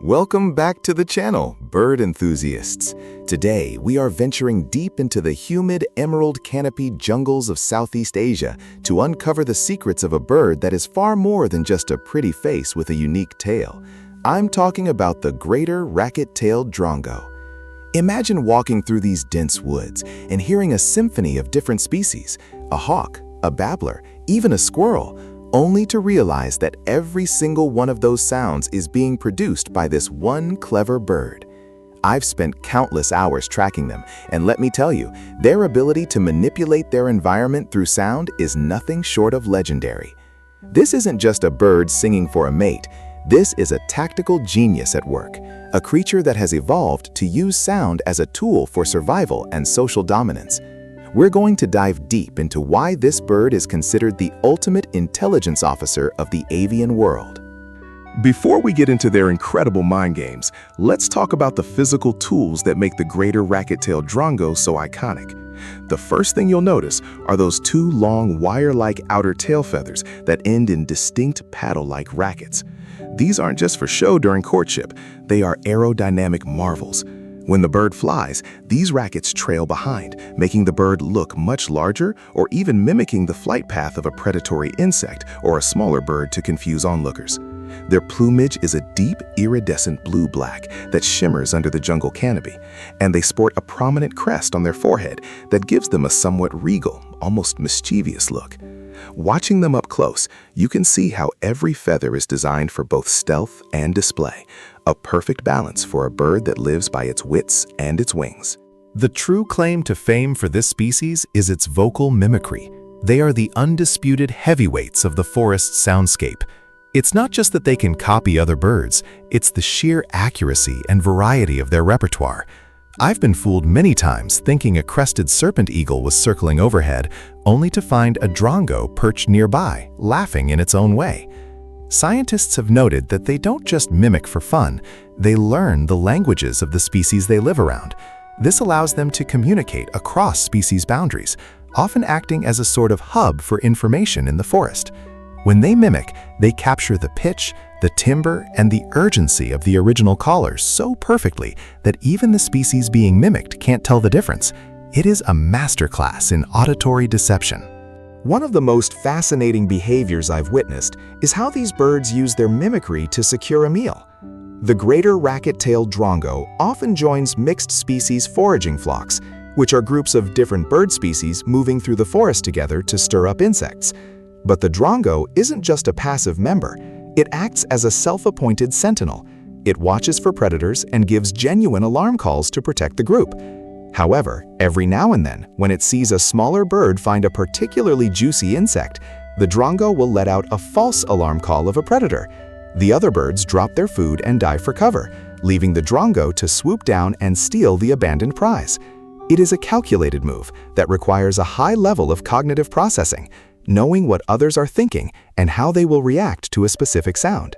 Welcome back to the channel, bird enthusiasts. Today, we are venturing deep into the humid, emerald-canopied jungles of Southeast Asia to uncover the secrets of a bird that is far more than just a pretty face with a unique tail. I'm talking about the Greater Racket-tailed Drongo. Imagine walking through these dense woods and hearing a symphony of different species, a hawk, a babbler, even a squirrel, only to realize that every single one of those sounds is being produced by this one clever bird. I've spent countless hours tracking them, and let me tell you, their ability to manipulate their environment through sound is nothing short of legendary. This isn't just a bird singing for a mate. This is a tactical genius at work, a creature that has evolved to use sound as a tool for survival and social dominance. We're going to dive deep into why this bird is considered the ultimate intelligence officer of the avian world. Before we get into their incredible mind games, let's talk about the physical tools that make the Greater Racket-tailed Drongo so iconic. The first thing you'll notice are those two long wire-like outer tail feathers that end in distinct paddle-like rackets. These aren't just for show during courtship, they are aerodynamic marvels. When the bird flies, these rackets trail behind, making the bird look much larger or even mimicking the flight path of a predatory insect or a smaller bird to confuse onlookers. Their plumage is a deep, iridescent blue-black that shimmers under the jungle canopy, and they sport a prominent crest on their forehead that gives them a somewhat regal, almost mischievous look. Watching them up close, you can see how every feather is designed for both stealth and display, a perfect balance for a bird that lives by its wits and its wings. The true claim to fame for this species is its vocal mimicry. They are the undisputed heavyweights of the forest soundscape. It's not just that they can copy other birds, it's the sheer accuracy and variety of their repertoire. I've been fooled many times thinking a crested serpent eagle was circling overhead, only to find a drongo perched nearby, laughing in its own way. Scientists have noted that they don't just mimic for fun, they learn the languages of the species they live around. This allows them to communicate across species boundaries, often acting as a sort of hub for information in the forest. When they mimic, they capture the pitch, the timbre, and the urgency of the original callers so perfectly that even the species being mimicked can't tell the difference. It is a masterclass in auditory deception. One of the most fascinating behaviors I've witnessed is how these birds use their mimicry to secure a meal. The Greater Racket-tailed Drongo often joins mixed species foraging flocks, which are groups of different bird species moving through the forest together to stir up insects. But the Drongo isn't just a passive member. It acts as a self-appointed sentinel. It watches for predators and gives genuine alarm calls to protect the group. However, every now and then, when it sees a smaller bird find a particularly juicy insect, the Drongo will let out a false alarm call of a predator. The other birds drop their food and dive for cover, leaving the Drongo to swoop down and steal the abandoned prize. It is a calculated move that requires a high level of cognitive processing, knowing what others are thinking and how they will react to a specific sound.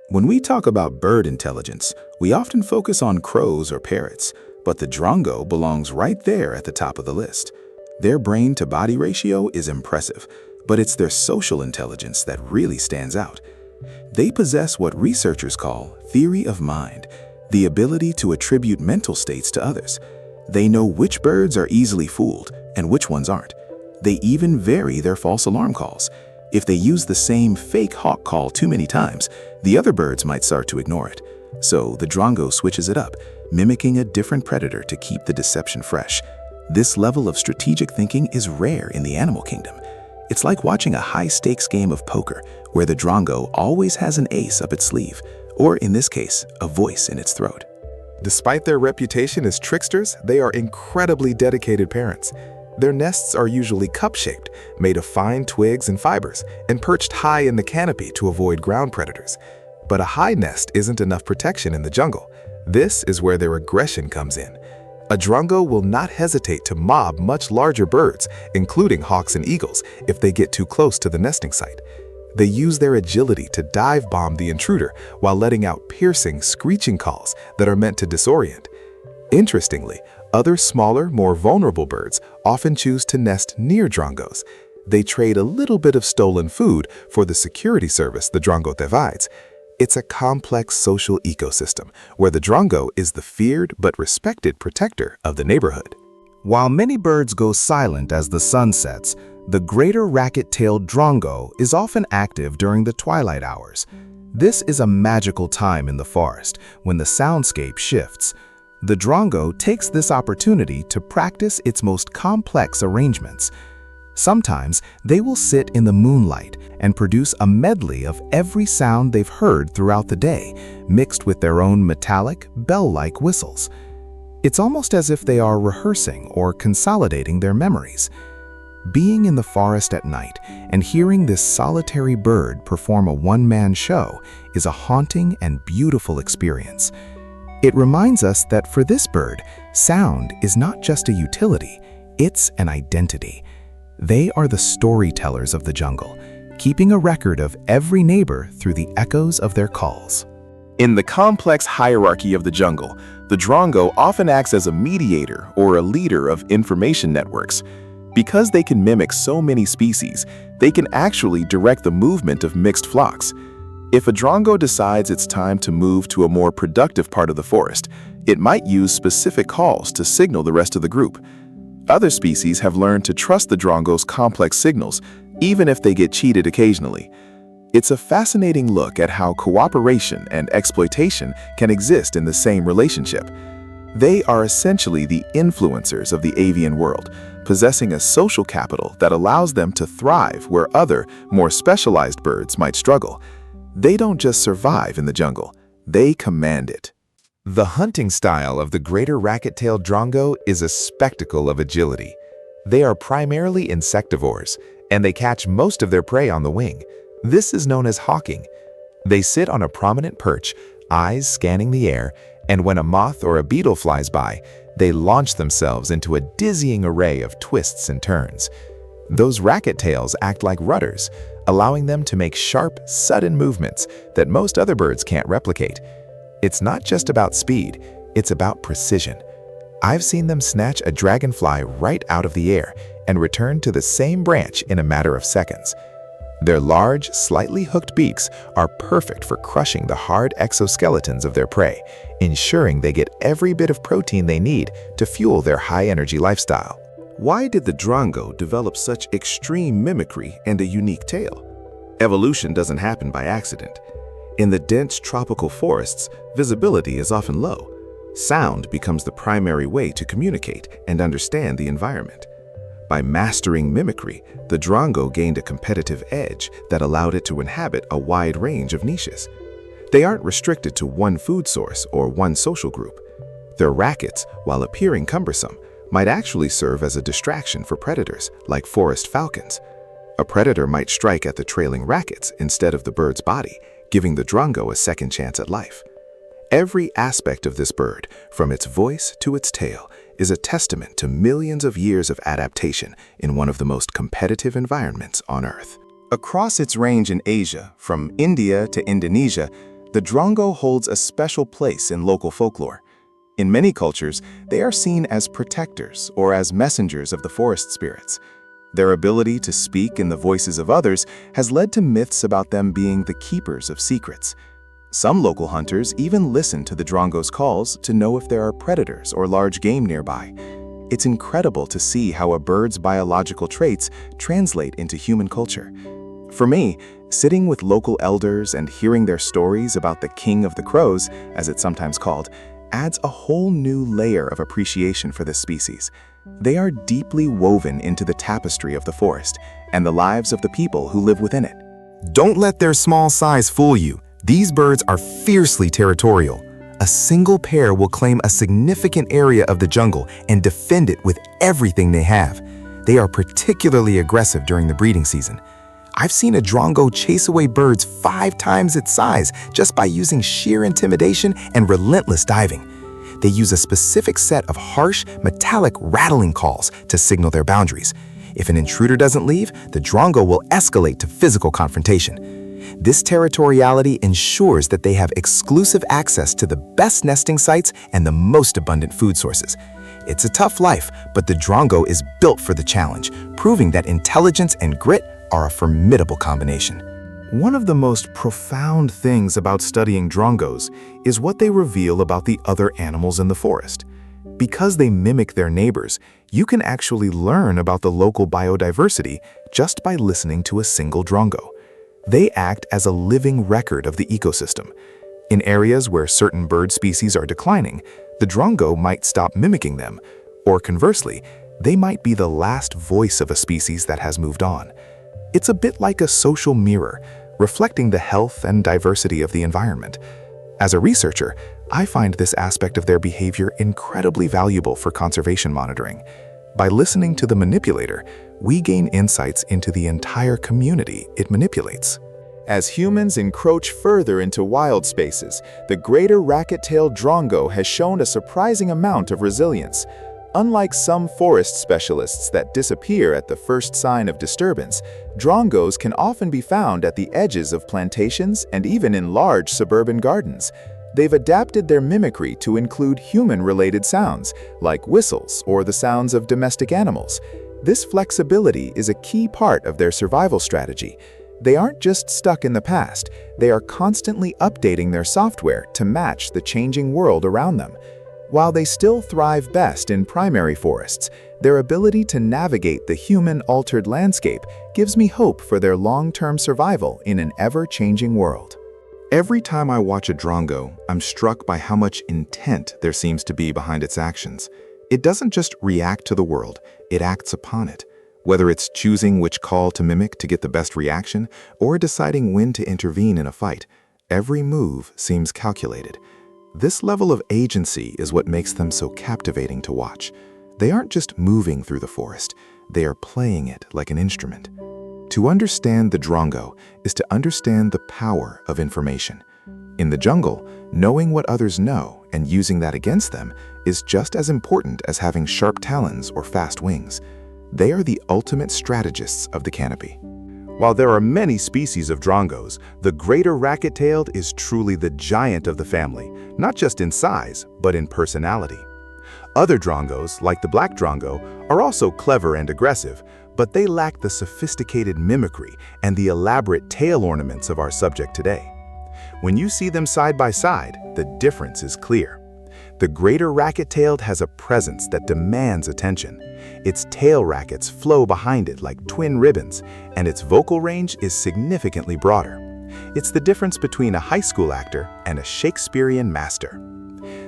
When we talk about bird intelligence, we often focus on crows or parrots, but the Drongo belongs right there at the top of the list. Their brain-to-body ratio is impressive, but it's their social intelligence that really stands out. They possess what researchers call theory of mind, the ability to attribute mental states to others. They know which birds are easily fooled and which ones aren't. They even vary their false alarm calls. If they use the same fake hawk call too many times, the other birds might start to ignore it. So the Drongo switches it up, mimicking a different predator to keep the deception fresh. This level of strategic thinking is rare in the animal kingdom. It's like watching a high-stakes game of poker, where the Drongo always has an ace up its sleeve, or in this case, a voice in its throat. Despite their reputation as tricksters, they are incredibly dedicated parents. Their nests are usually cup-shaped, made of fine twigs and fibers, and perched high in the canopy to avoid ground predators. But a high nest isn't enough protection in the jungle. This is where their aggression comes in. A Drongo will not hesitate to mob much larger birds, including hawks and eagles, if they get too close to the nesting site. They use their agility to dive bomb the intruder while letting out piercing, screeching calls that are meant to disorient. Interestingly, other smaller, more vulnerable birds often choose to nest near Drongos. They trade a little bit of stolen food for the security service the Drongo provides. It's a complex social ecosystem where the drongo is the feared but respected protector of the neighborhood. While many birds go silent as the sun sets, the Greater Racket-tailed Drongo is often active during the twilight hours. This is a magical time in the forest when the soundscape shifts. The drongo takes this opportunity to practice its most complex arrangements. Sometimes they will sit in the moonlight and produce a medley of every sound they've heard throughout the day, mixed with their own metallic, bell-like whistles. It's almost as if they are rehearsing or consolidating their memories. Being in the forest at night and hearing this solitary bird perform a one-man show is a haunting and beautiful experience. It reminds us that for this bird, sound is not just a utility, it's an identity. They are the storytellers of the jungle, keeping a record of every neighbor through the echoes of their calls. In the complex hierarchy of the jungle, the drongo often acts as a mediator or a leader of information networks. Because they can mimic so many species, they can actually direct the movement of mixed flocks. If a drongo decides it's time to move to a more productive part of the forest, it might use specific calls to signal the rest of the group. Other species have learned to trust the drongo's complex signals, even if they get cheated occasionally. It's a fascinating look at how cooperation and exploitation can exist in the same relationship. They are essentially the influencers of the avian world, possessing a social capital that allows them to thrive where other, more specialized birds might struggle. They don't just survive in the jungle, they command it. The hunting style of the Greater Racket-tailed Drongo is a spectacle of agility. They are primarily insectivores, and they catch most of their prey on the wing. This is known as hawking. They sit on a prominent perch, eyes scanning the air, and when a moth or a beetle flies by, they launch themselves into a dizzying array of twists and turns. Those racket tails act like rudders, allowing them to make sharp, sudden movements that most other birds can't replicate. It's not just about speed, it's about precision. I've seen them snatch a dragonfly right out of the air and return to the same branch in a matter of seconds. Their large, slightly hooked beaks are perfect for crushing the hard exoskeletons of their prey, ensuring they get every bit of protein they need to fuel their high-energy lifestyle. Why did the drongo develop such extreme mimicry and a unique tail? Evolution doesn't happen by accident. In the dense tropical forests, visibility is often low. Sound becomes the primary way to communicate and understand the environment. By mastering mimicry, the drongo gained a competitive edge that allowed it to inhabit a wide range of niches. They aren't restricted to one food source or one social group. Their rackets, while appearing cumbersome, might actually serve as a distraction for predators like forest falcons. A predator might strike at the trailing rackets instead of the bird's body, giving the drongo a second chance at life. Every aspect of this bird, from its voice to its tail, is a testament to millions of years of adaptation in one of the most competitive environments on Earth. Across its range in Asia, from India to Indonesia, the drongo holds a special place in local folklore. In many cultures, they are seen as protectors or as messengers of the forest spirits. Their ability to speak in the voices of others has led to myths about them being the keepers of secrets. Some local hunters even listen to the drongo's calls to know if there are predators or large game nearby. It's incredible to see how a bird's biological traits translate into human culture. For me, sitting with local elders and hearing their stories about the king of the crows, as it's sometimes called, adds a whole new layer of appreciation for this species. They are deeply woven into the tapestry of the forest and the lives of the people who live within it. Don't let their small size fool you. These birds are fiercely territorial. A single pair will claim a significant area of the jungle and defend it with everything they have. They are particularly aggressive during the breeding season. I've seen a drongo chase away birds 5 times its size just by using sheer intimidation and relentless diving. They use a specific set of harsh, metallic rattling calls to signal their boundaries. If an intruder doesn't leave, the drongo will escalate to physical confrontation. This territoriality ensures that they have exclusive access to the best nesting sites and the most abundant food sources. It's a tough life, but the drongo is built for the challenge, proving that intelligence and grit are a formidable combination. One of the most profound things about studying drongos is what they reveal about the other animals in the forest. Because they mimic their neighbors, you can actually learn about the local biodiversity just by listening to a single drongo. They act as a living record of the ecosystem. In areas where certain bird species are declining, the drongo might stop mimicking them, or conversely, they might be the last voice of a species that has moved on. It's a bit like a social mirror, reflecting the health and diversity of the environment. As a researcher, I find this aspect of their behavior incredibly valuable for conservation monitoring. By listening to the manipulator, we gain insights into the entire community it manipulates. As humans encroach further into wild spaces, the Greater Racket-tailed Drongo has shown a surprising amount of resilience. Unlike some forest specialists that disappear at the first sign of disturbance, drongos can often be found at the edges of plantations and even in large suburban gardens. They've adapted their mimicry to include human-related sounds, like whistles or the sounds of domestic animals. This flexibility is a key part of their survival strategy. They aren't just stuck in the past, they are constantly updating their software to match the changing world around them. While they still thrive best in primary forests, their ability to navigate the human-altered landscape gives me hope for their long-term survival in an ever-changing world. Every time I watch a drongo, I'm struck by how much intent there seems to be behind its actions. It doesn't just react to the world, it acts upon it. Whether it's choosing which call to mimic to get the best reaction, or deciding when to intervene in a fight, every move seems calculated. This level of agency is what makes them so captivating to watch. They aren't just moving through the forest, they are playing it like an instrument. To understand the drongo is to understand the power of information. In the jungle, knowing what others know and using that against them is just as important as having sharp talons or fast wings. They are the ultimate strategists of the canopy. While there are many species of drongos, the Greater Racket-tailed is truly the giant of the family, not just in size, but in personality. Other drongos, like the black drongo, are also clever and aggressive, but they lack the sophisticated mimicry and the elaborate tail ornaments of our subject today. When you see them side by side, the difference is clear. The Greater Racket-tailed has a presence that demands attention. Its tail rackets flow behind it like twin ribbons, and its vocal range is significantly broader. It's the difference between a high school actor and a Shakespearean master.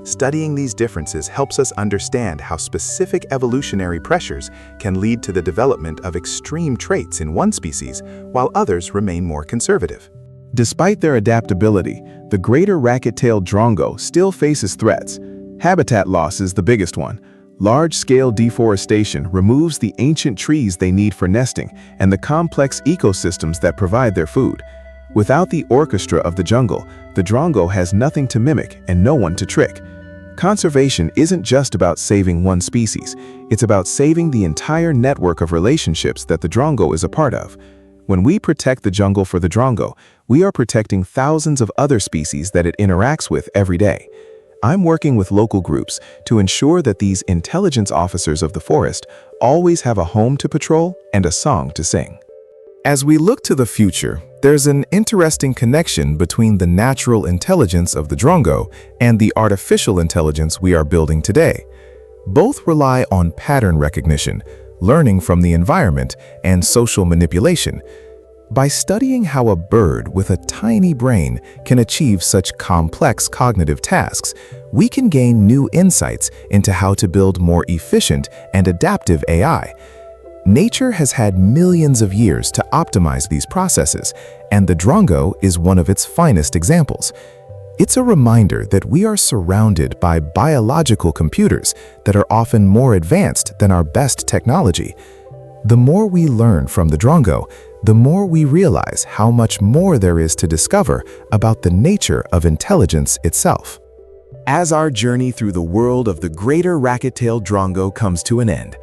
Studying these differences helps us understand how specific evolutionary pressures can lead to the development of extreme traits in one species, while others remain more conservative. Despite their adaptability, the Greater Racket-tailed Drongo still faces threats. Habitat loss is the biggest one. Large-scale deforestation removes the ancient trees they need for nesting and the complex ecosystems that provide their food. Without the orchestra of the jungle, the drongo has nothing to mimic and no one to trick. Conservation isn't just about saving one species, it's about saving the entire network of relationships that the drongo is a part of. When we protect the jungle for the drongo, we are protecting thousands of other species that it interacts with every day. I'm working with local groups to ensure that these intelligence officers of the forest always have a home to patrol and a song to sing. As we look to the future, there's an interesting connection between the natural intelligence of the drongo and the artificial intelligence we are building today. Both rely on pattern recognition, learning from the environment, and social manipulation. By studying how a bird with a tiny brain can achieve such complex cognitive tasks, we can gain new insights into how to build more efficient and adaptive AI. Nature has had millions of years to optimize these processes, and the drongo is one of its finest examples. It's a reminder that we are surrounded by biological computers that are often more advanced than our best technology. The more we learn from the drongo, the more we realize how much more there is to discover about the nature of intelligence itself. As our journey through the world of the Greater Racket-tailed Drongo comes to an end,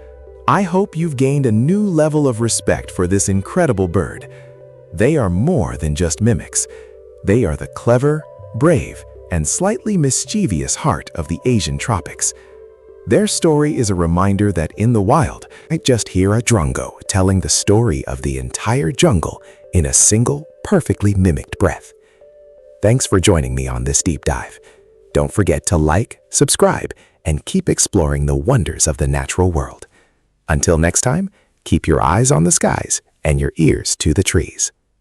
I hope you've gained a new level of respect for this incredible bird. They are more than just mimics. They are the clever, brave, and slightly mischievous heart of the Asian tropics. Their story is a reminder that in the wild, I just hear a drongo telling the story of the entire jungle in a single, perfectly mimicked breath. Thanks for joining me on this deep dive. Don't forget to like, subscribe, and keep exploring the wonders of the natural world. Until next time, keep your eyes on the skies and your ears to the trees.